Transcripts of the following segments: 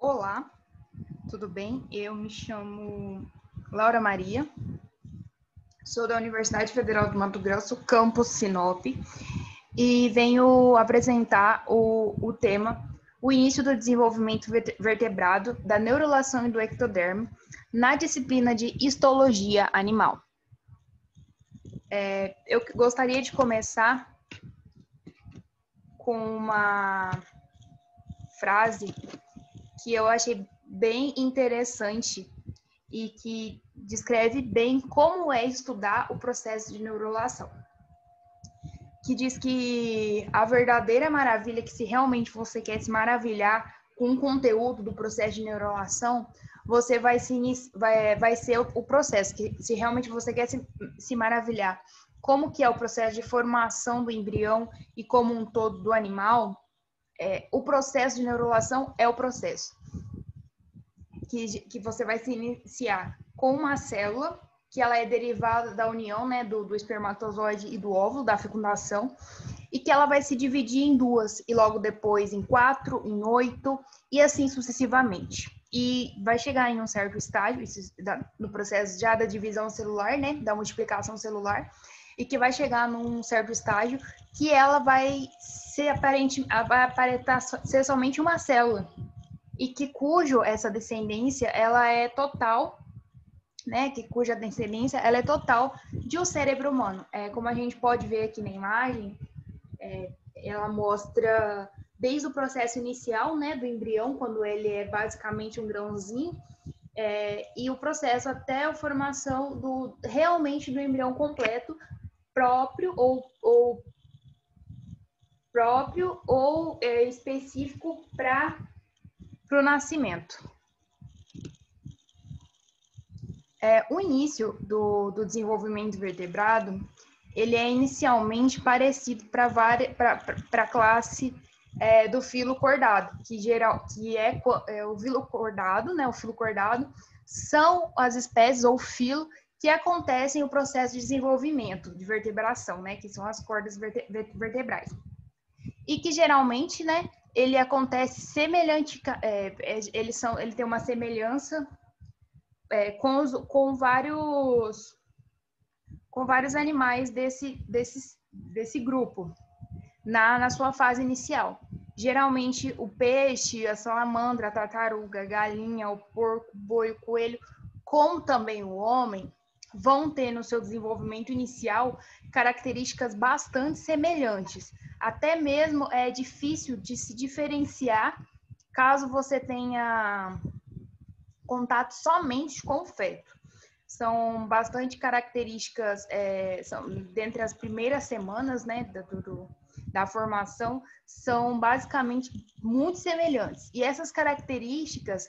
Olá, tudo bem? Eu me chamo Laura Maria, sou da Universidade Federal do Mato Grosso, campus Sinop, e venho apresentar o tema o início do desenvolvimento vertebrado da neurulação e do ectoderme na disciplina de histologia animal. Eu gostaria de começar com uma frase que eu achei bem interessante e que descreve bem como é estudar o processo de neurulação. Que diz que a verdadeira maravilha, que se realmente você quer se maravilhar com o conteúdo do processo de neurulação, você vai ser o processo, que se realmente você quer se maravilhar como que é o processo de formação do embrião e como um todo do animal, o processo de neurulação é o processo que você vai se iniciar com uma célula, que ela é derivada da união, né, do espermatozoide e do óvulo, da fecundação, e que ela vai se dividir em duas, e logo depois em 4, em 8, e assim sucessivamente. E vai chegar em um certo estágio, no processo já da divisão celular, né, da multiplicação celular, e que vai chegar num certo estágio que ela vai aparentar ser somente uma célula, e que essa descendência ela é total, né? Cuja descendência ela é total de um cérebro humano. Como a gente pode ver aqui na imagem, ela mostra desde o processo inicial, né, do embrião, quando ele é basicamente um grãozinho, e o processo até a formação realmente do embrião completo, próprio ou específico para o nascimento. O início do desenvolvimento vertebrado, ele é inicialmente parecido para a classe do filo cordado, que é o filo cordado, né? O filo cordado são as espécies ou filo que acontecem o processo de desenvolvimento, de vertebração, né? Que são as cordas vertebrais. E que geralmente, né? Ele acontece semelhante, ele tem uma semelhança com vários animais desse grupo na sua fase inicial. Geralmente o peixe, a salamandra, a tartaruga, a galinha, o porco, o boi, o coelho, como também o homem, vão ter no seu desenvolvimento inicial características bastante semelhantes. Até mesmo é difícil de se diferenciar caso você tenha contato somente com o feto. São bastante características, dentre as primeiras semanas, né, da formação, são basicamente muito semelhantes. E essas características,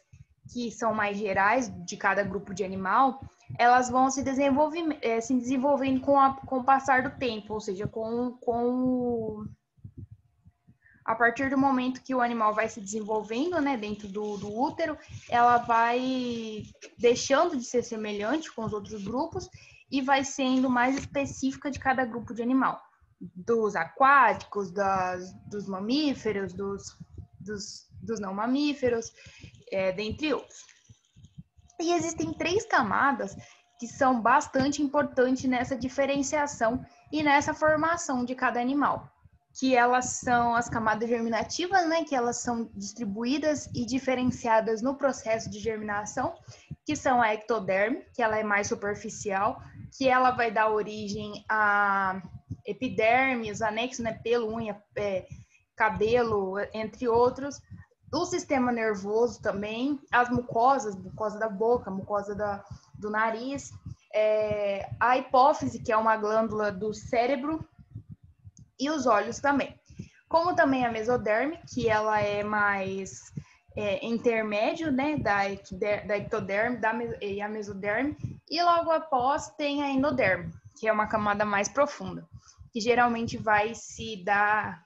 que são mais gerais de cada grupo de animal, elas vão se desenvolvendo com o passar do tempo, ou seja, a partir do momento que o animal vai se desenvolvendo, né, dentro do útero, ela vai deixando de ser semelhante com os outros grupos e vai sendo mais específica de cada grupo de animal. Dos aquáticos, dos mamíferos, dos não mamíferos, dentre outros. E existem 3 camadas que são bastante importantes nessa diferenciação e nessa formação de cada animal, que elas são as camadas germinativas, né, que elas são distribuídas e diferenciadas no processo de germinação, que são a ectoderme, que ela é mais superficial, que ela vai dar origem a epiderme, os anexos, né, pelo, unha, cabelo, entre outros, o sistema nervoso também, as mucosas, mucosa da boca, mucosa do nariz, a hipófise, que é uma glândula do cérebro, e os olhos também. Como também a mesoderme, que ela é mais intermédio, né, da ectoderme e a mesoderme, e logo após tem a endoderme, que é uma camada mais profunda, que geralmente vai se dar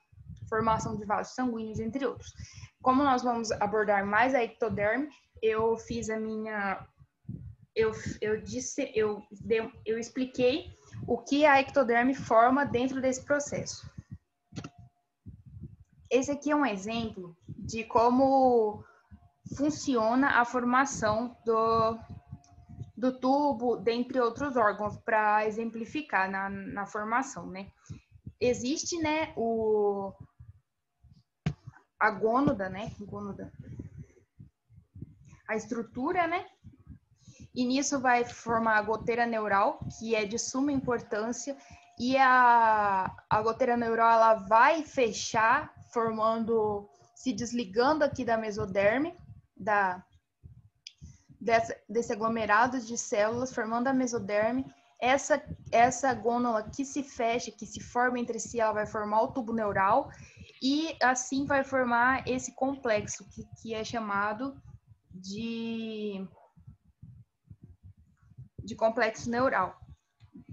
formação de vasos sanguíneos, entre outros. Como nós vamos abordar mais a ectoderme, eu fiz a minha... Eu expliquei o que a ectoderme forma dentro desse processo. Esse aqui é um exemplo de como funciona a formação do tubo, dentre outros órgãos, para exemplificar na formação, né? Existe, né, a gônada, né? A estrutura, né? E nisso vai formar a goteira neural, que é de suma importância, e a goteira neural ela vai fechar, se desligando aqui da mesoderme, desse aglomerado de células, formando a mesoderme. Essa gônula que se fecha, que se forma entre si, ela vai formar o tubo neural, e assim vai formar esse complexo, que é chamado de complexo neural.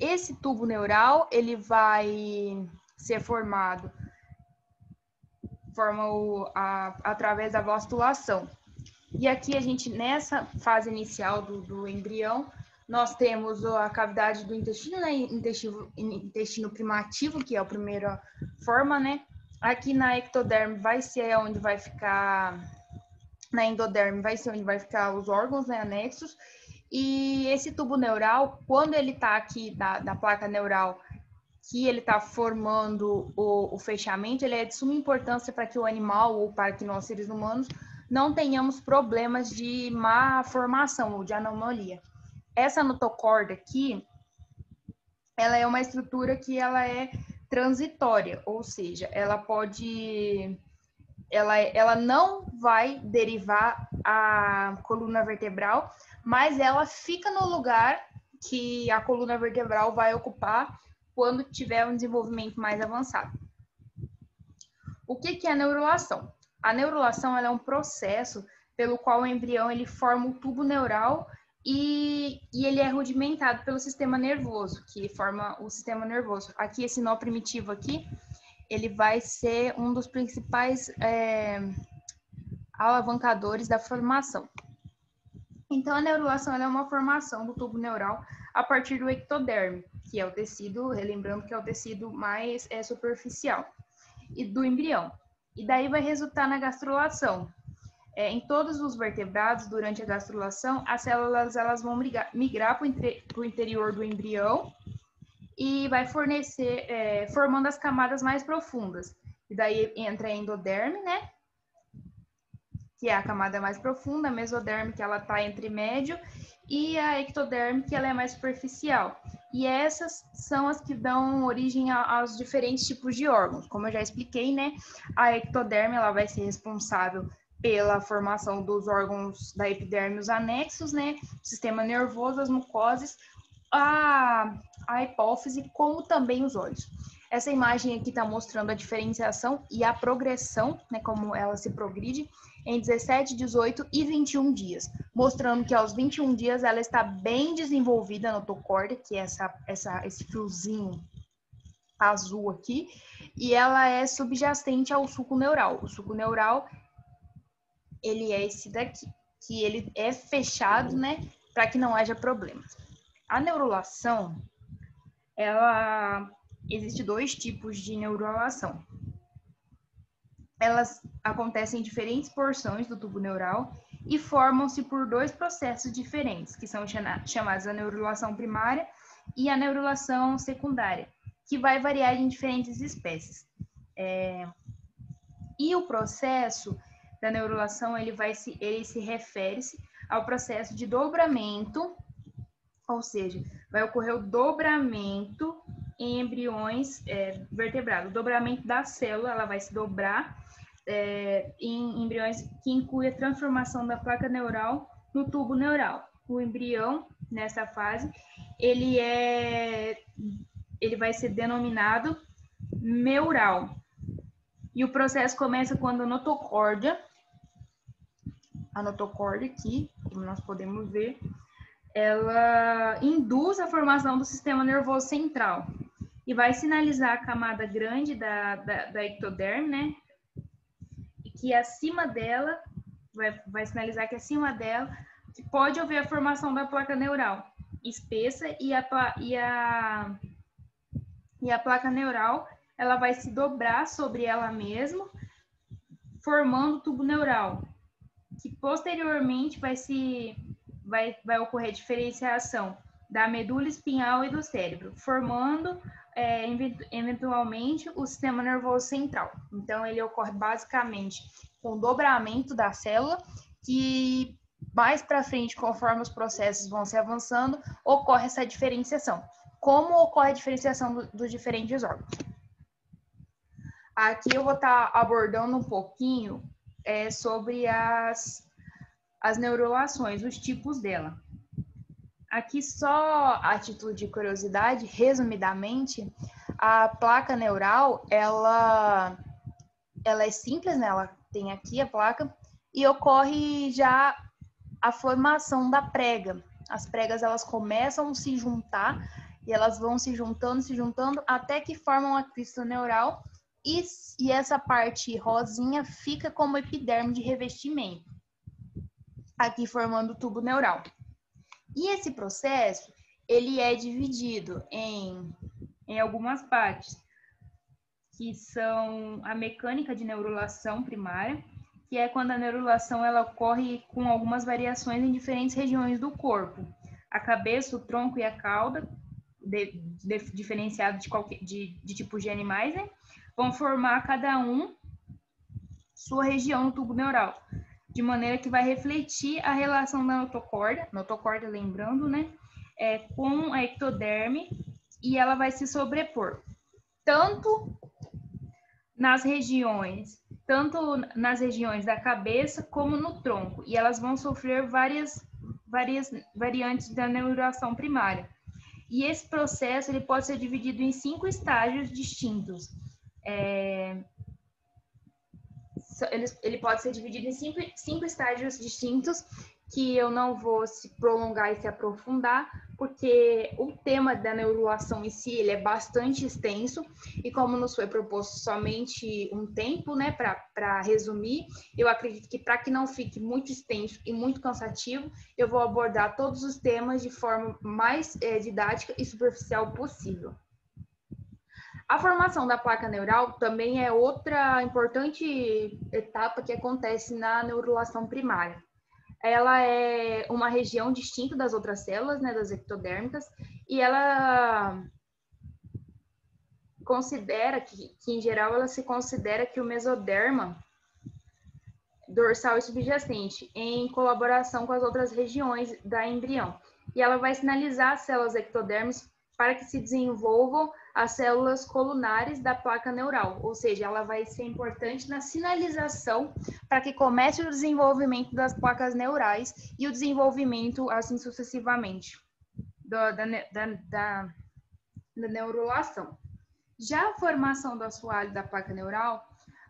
Esse tubo neural, ele vai ser formado através da blastulação. E aqui a gente, nessa fase inicial do embrião, nós temos a cavidade do intestino, né? Intestino primativo, que é a primeira forma, né? Aqui na ectoderme vai ser onde vai ficar, na endoderme vai ser onde vai ficar os órgãos, né, anexos. E esse tubo neural, quando ele está aqui da placa neural, que ele está formando o fechamento, ele é de suma importância para que o animal, ou para que nós, seres humanos, não tenhamos problemas de má formação ou de anomalia. Essa notocorda aqui, ela é uma estrutura que ela é transitória, ou seja, ela não vai derivar a coluna vertebral, mas ela fica no lugar que a coluna vertebral vai ocupar quando tiver um desenvolvimento mais avançado. O que é a neurulação? A neurulação ela é um processo pelo qual o embrião ele forma o tubo neural e ele é rudimentado pelo sistema nervoso, que forma o sistema nervoso. Aqui, esse nó primitivo aqui, ele vai ser um dos principais alavancadores da formação. Então, a neurulação ela é uma formação do tubo neural a partir do ectoderme, que é o tecido, relembrando que é o tecido mais superficial, e do embrião. E daí vai resultar na gastrulação. Em todos os vertebrados, durante a gastrulação, as células elas vão migrar para o interior do embrião e vai fornecer, formando as camadas mais profundas. E daí entra a endoderme, né? Que é a camada mais profunda, a mesoderme, que ela está entre médio, e a ectoderme, que ela é mais superficial. E essas são as que dão origem aos diferentes tipos de órgãos. Como eu já expliquei, né? A ectoderme, ela vai ser responsável pela formação dos órgãos da epiderme, os anexos, né? O sistema nervoso, as mucosas, a hipófise, como também os olhos. Essa imagem aqui está mostrando a diferenciação e a progressão, né, como ela se progride, em 17, 18 e 21 dias, mostrando que aos 21 dias ela está bem desenvolvida na notocorda, que é esse fiozinho azul aqui, e ela é subjacente ao sulco neural. O sulco neural, ele é esse daqui, que ele é fechado, né, para que não haja problemas. A neurulação, existe dois tipos de neurulação. Elas acontecem em diferentes porções do tubo neural e formam-se por dois processos diferentes, que são chamados a neurulação primária e a neurulação secundária, que vai variar em diferentes espécies. E o processo da neurulação, ele se refere-se ao processo de dobramento, ou seja, vai ocorrer o dobramento em embriões vertebrados. O dobramento da célula, ela vai se dobrar em embriões que inclui a transformação da placa neural no tubo neural. O embrião, nessa fase, ele vai ser denominado meural. E o processo começa quando a notocorda aqui, como nós podemos ver, ela induz a formação do sistema nervoso central e vai sinalizar a camada grande da ectoderme, né? E que acima dela, vai sinalizar que acima dela pode haver a formação da placa neural espessa e a placa neural, ela vai se dobrar sobre ela mesma, formando o tubo neural. que posteriormente vai ocorrer diferenciação da medula espinhal e do cérebro, formando eventualmente o sistema nervoso central. Então, ele ocorre basicamente com o dobramento da célula, que mais para frente, conforme os processos vão se avançando, ocorre essa diferenciação. Como ocorre a diferenciação dos diferentes órgãos? Aqui eu vou estar abordando um pouquinho sobre as neurulações, os tipos dela. Aqui só a título de curiosidade, resumidamente, a placa neural, ela é simples, né? Ela tem aqui a placa e ocorre já a formação da prega. As pregas, elas começam a se juntar e elas vão se juntando até que formam a crista neural e essa parte rosinha fica como epiderme de revestimento, aqui formando o tubo neural. E esse processo, ele é dividido em algumas partes, que são a mecânica de neurulação primária, que é quando a neurulação ela ocorre com algumas variações em diferentes regiões do corpo. A cabeça, o tronco e a cauda, diferenciado de tipos de animais, né, vão formar cada um sua região no tubo neural, de maneira que vai refletir a relação da notocorda, lembrando, né, com a ectoderme, e ela vai se sobrepor tanto nas regiões da cabeça como no tronco, e elas vão sofrer várias variantes da neurulação primária. E esse processo ele pode ser dividido em 5 estágios distintos. Ele pode ser dividido em cinco estágios distintos, que eu não vou se prolongar e se aprofundar, porque o tema da neurulação em si ele é bastante extenso, e como nos foi proposto somente um tempo, né, para resumir, eu acredito que para que não fique muito extenso e muito cansativo, eu vou abordar todos os temas de forma mais didática e superficial possível. A formação da placa neural também é outra importante etapa que acontece na neurulação primária. Ela é uma região distinta das outras células, né, das ectodérmicas, e ela considera que em geral, ela se considera que o mesoderma dorsal e subjacente, em colaboração com as outras regiões da embrião. E ela vai sinalizar as células ectodérmicas para que se desenvolvam as células colunares da placa neural, ou seja, ela vai ser importante na sinalização para que comece o desenvolvimento das placas neurais e o desenvolvimento, assim sucessivamente, da neurulação. Já a formação do assoalho da placa neural,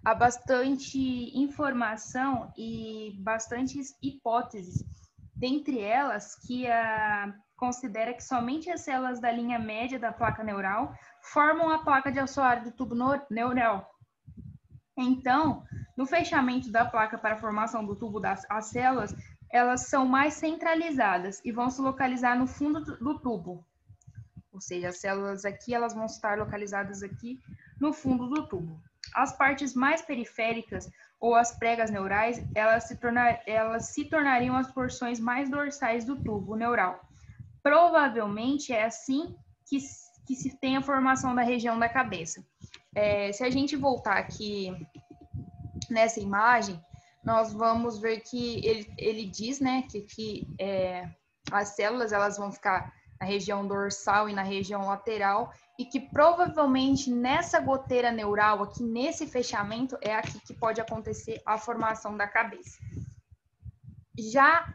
há bastante informação e bastantes hipóteses, dentre elas que considera que somente as células da linha média da placa neural formam a placa de assoalho do tubo neural. Então, no fechamento da placa para a formação do tubo as células, elas são mais centralizadas e vão se localizar no fundo do tubo. Ou seja, as células aqui, elas vão estar localizadas aqui no fundo do tubo. As partes mais periféricas ou as pregas neurais, elas se tornariam as porções mais dorsais do tubo neural. Provavelmente é assim que se tem a formação da região da cabeça. Se a gente voltar aqui nessa imagem, nós vamos ver que ele diz, né, que as células elas vão ficar na região dorsal e na região lateral, e que provavelmente nessa goteira neural, aqui nesse fechamento, é aqui que pode acontecer a formação da cabeça. Já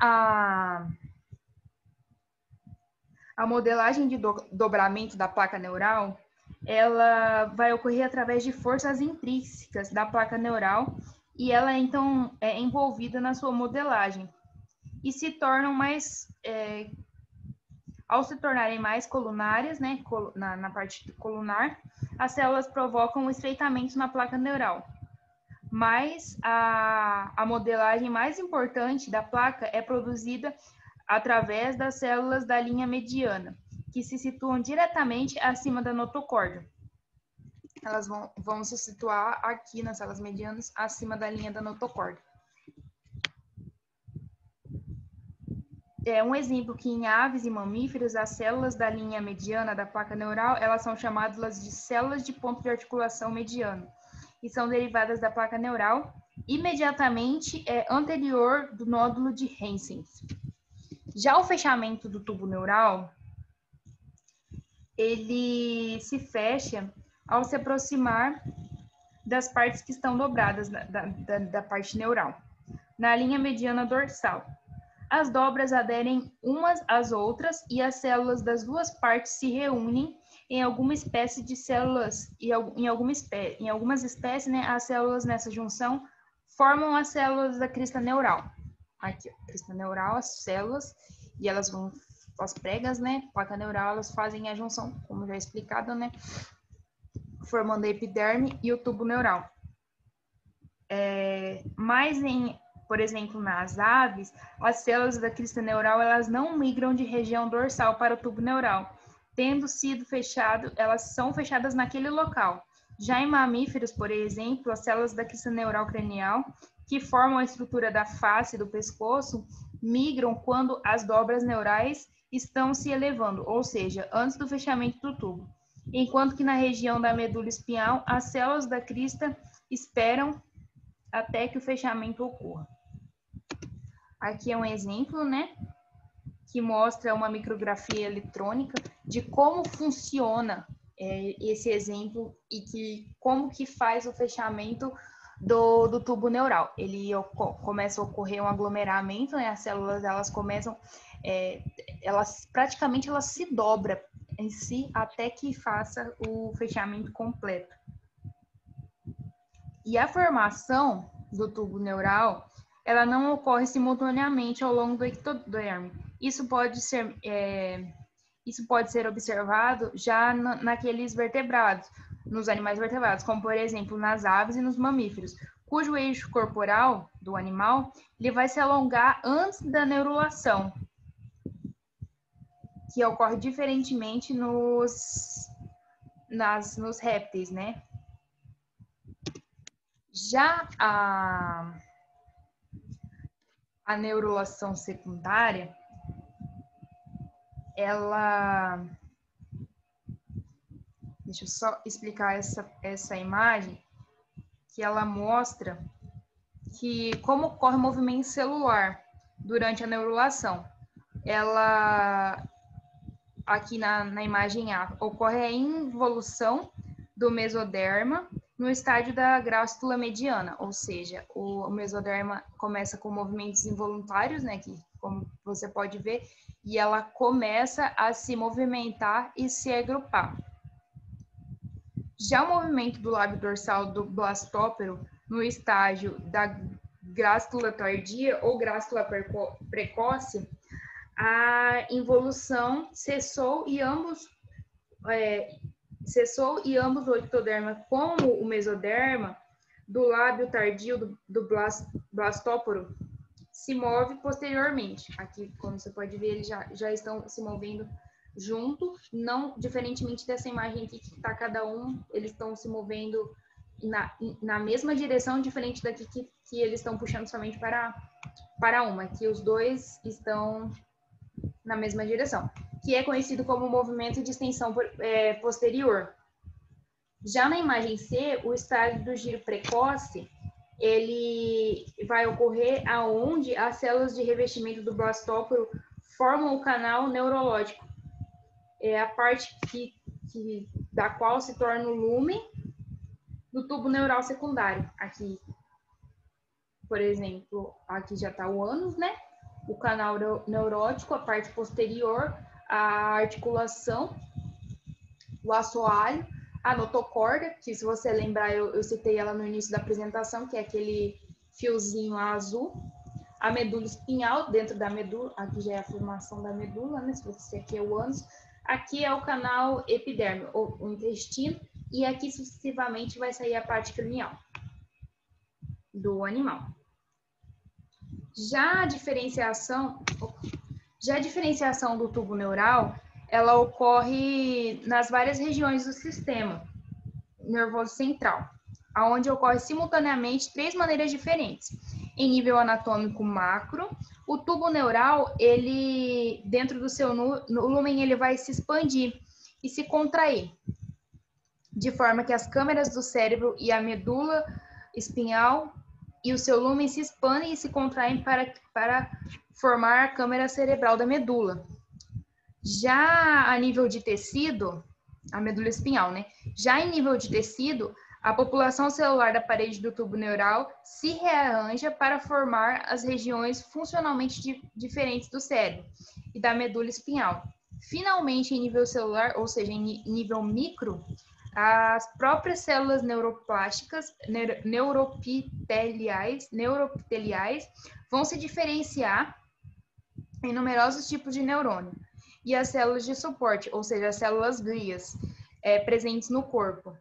a modelagem de dobramento da placa neural, ela vai ocorrer através de forças intrínsecas da placa neural, e ela então é envolvida na sua modelagem, e se tornam mais... Ao se tornarem mais colunares, né, na parte colunar, as células provocam um estreitamento na placa neural. Mas a modelagem mais importante da placa é produzida através das células da linha mediana, que se situam diretamente acima da notocorda. Elas vão se situar aqui nas células medianas, acima da linha da notocorda. Um exemplo que em aves e mamíferos, as células da linha mediana da placa neural, elas são chamadas de células de ponto de articulação mediano e são derivadas da placa neural imediatamente anterior do nódulo de Hansen. Já o fechamento do tubo neural, ele se fecha ao se aproximar das partes que estão dobradas da parte neural, na linha mediana dorsal. As dobras aderem umas às outras e as células das duas partes se reúnem em alguma espécie de células, e em algumas espécies, né, as células nessa junção formam as células da crista neural. Aqui, ó, crista neural, as células, e elas vão, as pregas, né, placa neural, elas fazem a junção, como já explicado, né, formando a epiderme e o tubo neural. Por exemplo, nas aves, as células da crista neural, elas não migram de região dorsal para o tubo neural. Tendo sido fechado, elas são fechadas naquele local. Já em mamíferos, por exemplo, as células da crista neural cranial, que formam a estrutura da face e do pescoço, migram quando as dobras neurais estão se elevando, ou seja, antes do fechamento do tubo. Enquanto que na região da medula espinhal, as células da crista esperam até que o fechamento ocorra. Aqui é um exemplo, né, que mostra uma micrografia eletrônica de como funciona esse exemplo e como que faz o fechamento do tubo neural. Ele começa a ocorrer um aglomeramento, né, as células elas começam, praticamente elas se dobram em si até que faça o fechamento completo. E a formação do tubo neural, ela não ocorre simultaneamente ao longo do ectoderme. Isso pode ser observado já naqueles vertebrados, nos animais vertebrados, como por exemplo nas aves e nos mamíferos, cujo eixo corporal do animal ele vai se alongar antes da neurulação, que ocorre diferentemente nos répteis, né? Já a neurulação secundária, ela... Deixa eu só explicar essa imagem, que ela mostra que como ocorre o movimento celular durante a neurulação. Ela, aqui na imagem A, ocorre a involução do mesoderma no estádio da grástula mediana, ou seja, o mesoderma começa com movimentos involuntários, né, que, como você pode ver, e ela começa a se movimentar e se agrupar. Já o movimento do lábio dorsal do blastópero no estágio da grástula tardia ou grástula precoce, a involução cessou e ambos o ectoderma como o mesoderma do lábio tardio do blastóporo se move posteriormente. Aqui, como você pode ver, eles já estão se movendo junto, não diferentemente dessa imagem aqui que está cada um, eles estão se movendo na mesma direção, diferente daqui que eles estão puxando somente para uma, que os dois estão na mesma direção, que é conhecido como movimento de extensão posterior. Já na imagem C, o estágio do giro precoce, ele vai ocorrer aonde as células de revestimento do blastóporo formam o canal neurológico. É a parte da qual se torna o lumen do tubo neural secundário. Aqui, por exemplo, aqui já está o ânus, né? O canal neurótico, a parte posterior, a articulação, o assoalho, a notocorda, que se você lembrar, eu citei ela no início da apresentação, que é aquele fiozinho azul, a medula espinhal dentro da medula, aqui já é a formação da medula, né? Se você aqui é o ânus, aqui é o canal epiderme, ou o intestino, e aqui sucessivamente vai sair a parte cranial do animal. Já a diferenciação do tubo neural, ela ocorre nas várias regiões do sistema nervoso central, onde ocorre simultaneamente 3 maneiras diferentes. Em nível anatômico macro, O tubo neural, ele, dentro do seu lúmen, ele vai se expandir e se contrair, de forma que as câmeras do cérebro e a medula espinhal e o seu lúmen se expandem e se contraem para formar a câmara cerebral da medula. Já a nível de tecido, a medula espinhal, né? Já em nível de tecido, a população celular da parede do tubo neural se rearranja para formar as regiões funcionalmente diferentes do cérebro e da medula espinhal. Finalmente, em nível celular, ou seja, em nível micro, as próprias células neuroplásticas, neuropiteliais, vão se diferenciar em numerosos tipos de neurônio. E as células de suporte, ou seja, as células glias, presentes no corpo.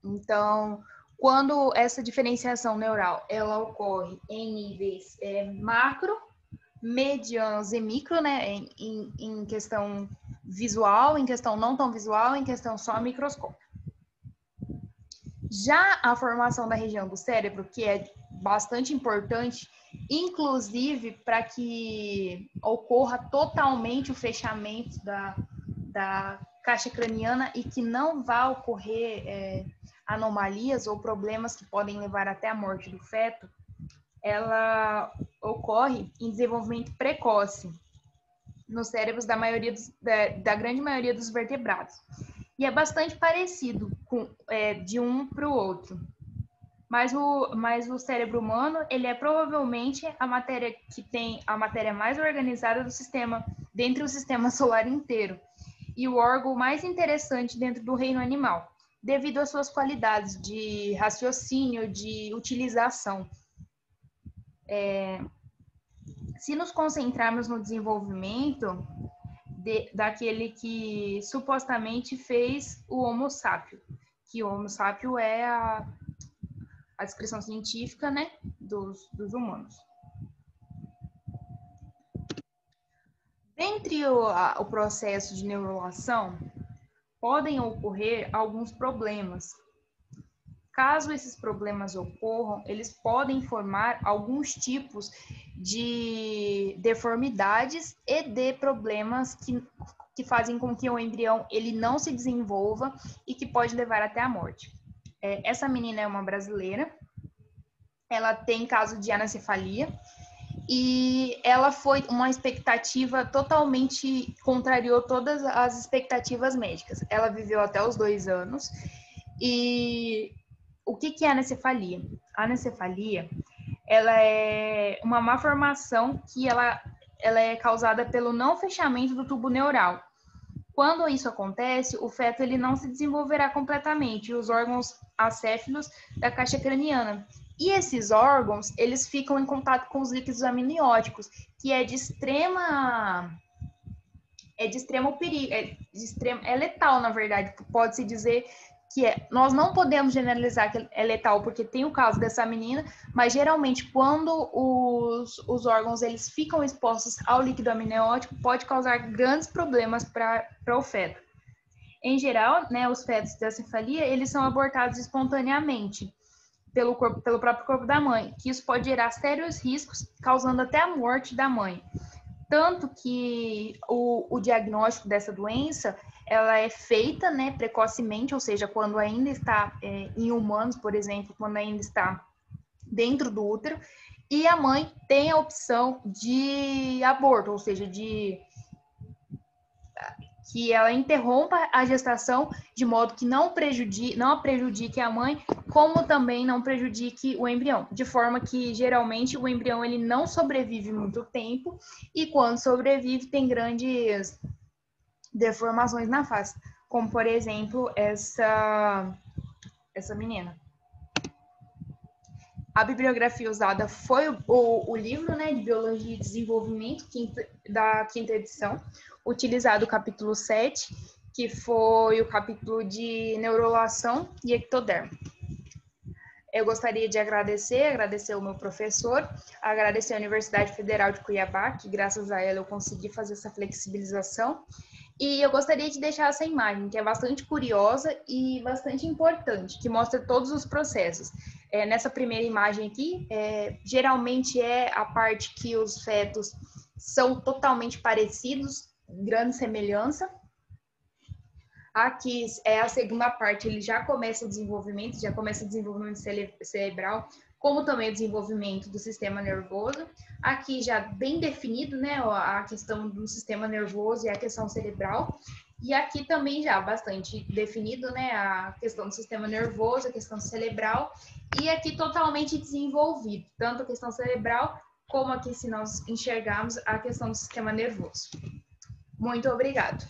Então, quando essa diferenciação neural ela ocorre em níveis macro, medianos e micro, né, em questão visual, em questão não tão visual, em questão só microscópica. Já a formação da região do cérebro, que é bastante importante, inclusive para que ocorra totalmente o fechamento da caixa craniana e que não vá ocorrer anomalias ou problemas que podem levar até a morte do feto, ela ocorre em desenvolvimento precoce nos cérebros da grande maioria dos vertebrados. E é bastante parecido de um para o outro. Mas o cérebro humano, ele é provavelmente a matéria que tem a matéria mais organizada do sistema, dentre o sistema solar inteiro, e o órgão mais interessante dentro do reino animal, devido às suas qualidades de raciocínio, de utilização. Se nos concentrarmos no desenvolvimento daquele que supostamente fez o Homo sapiens, que o Homo sapiens é a descrição científica, né, dos humanos. Dentre o processo de neurulação, podem ocorrer alguns problemas. Caso esses problemas ocorram, eles podem formar alguns tipos de deformidades e de problemas que fazem com que o embrião ele não se desenvolva e que pode levar até a morte. Essa menina é uma brasileira, ela tem caso de anencefalia e ela foi uma expectativa totalmente, contrariou todas as expectativas médicas. Ela viveu até os 2 anos e o que é a anencefalia? A anencefalia, ela é uma malformação que ela é causada pelo não fechamento do tubo neural. Quando isso acontece, o feto ele não se desenvolverá completamente, os órgãos acéfalos da caixa craniana. E esses órgãos, eles ficam em contato com os líquidos amnióticos, que é de extremo perigo, é letal, na verdade, pode-se dizer que nós não podemos generalizar que é letal, porque tem o caso dessa menina, mas geralmente quando os órgãos eles ficam expostos ao líquido amniótico, pode causar grandes problemas para o feto. Em geral, né, os fetos de anencefalia, eles são abortados espontaneamente pelo próprio corpo da mãe, que isso pode gerar sérios riscos, causando até a morte da mãe. Tanto que o diagnóstico dessa doença, ela é feita, né, precocemente, ou seja, quando ainda está em humanos, por exemplo, quando ainda está dentro do útero, e a mãe tem a opção de aborto, ou seja, que ela interrompa a gestação de modo que não a prejudique a mãe, como também não prejudique o embrião, de forma que geralmente o embrião ele não sobrevive muito tempo e quando sobrevive tem grandes deformações na face, como por exemplo essa menina. A bibliografia usada foi o livro, né, de Biologia e Desenvolvimento, da 5ª edição, utilizado o capítulo 7, que foi o capítulo de neurulação e ectoderma. Eu gostaria de agradecer o meu professor, agradecer a Universidade Federal de Cuiabá, que graças a ela eu consegui fazer essa flexibilização, E eu gostaria de deixar essa imagem, que é bastante curiosa e bastante importante, que mostra todos os processos. Nessa primeira imagem aqui, geralmente é a parte que os fetos são totalmente parecidos, grande semelhança. Aqui é a segunda parte, ele já começa o desenvolvimento cerebral, como também o desenvolvimento do sistema nervoso. Aqui já bem definido, né, a questão do sistema nervoso e a questão cerebral. E aqui também já bastante definido, né, a questão do sistema nervoso, a questão cerebral. E aqui totalmente desenvolvido, tanto a questão cerebral, como aqui, se nós enxergarmos, a questão do sistema nervoso. Muito obrigado.